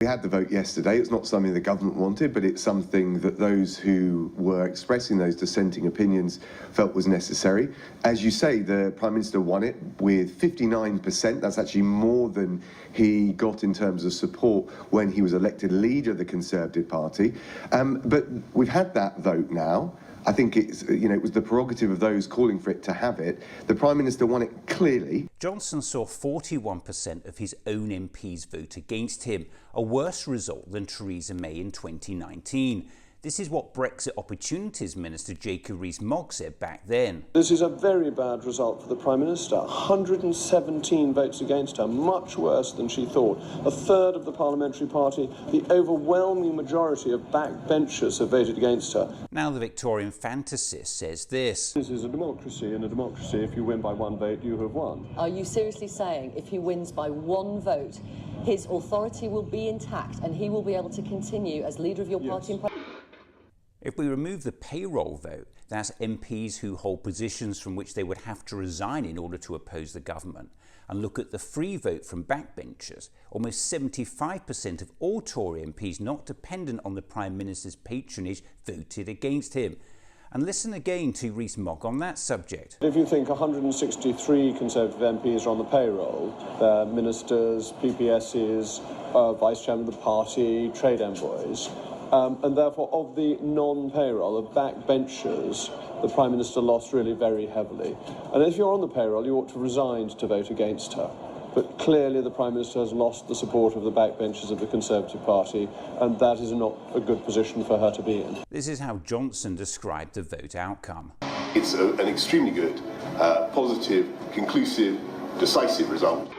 We had the vote yesterday. It's not something the government wanted, but it's something that those who were expressing those dissenting opinions felt was necessary. As you say, the Prime Minister won it with 59%. That's actually more than he got in terms of support when he was elected leader of the Conservative Party. But we've had that vote now. I think it's, it was the prerogative of those calling for it to have it. The Prime Minister won it clearly. Johnson saw 41% of his own MPs vote against him, a worse result than Theresa May in 2019. This is what Brexit Opportunities Minister Jacob Rees-Mogg said back then. This is a very bad result for the Prime Minister. 117 votes against her, much worse than she thought. A third of the parliamentary party, the overwhelming majority of backbenchers have voted against her. Now the Victorian fantasist says this. This is a democracy, and a democracy, if you win by one vote, you have won. Are you seriously saying if he wins by one vote, his authority will be intact and he will be able to continue as leader of your party? Yes. If we remove the payroll vote, that's MPs who hold positions from which they would have to resign in order to oppose the government, and look at the free vote from backbenchers, almost 75% of all Tory MPs not dependent on the Prime Minister's patronage voted against him. And listen again to Rees-Mogg on that subject. If you think 163 Conservative MPs are on the payroll, they're ministers, PPSs, vice chairman of the party, trade envoys, and therefore of the non-payroll, of backbenchers, the Prime Minister lost really very heavily. And if you're on the payroll, you ought to resign to vote against her. But clearly the Prime Minister has lost the support of the backbenchers of the Conservative Party, and that is not a good position for her to be in. This is how Johnson described the vote outcome. It's an extremely good, positive, conclusive, decisive result.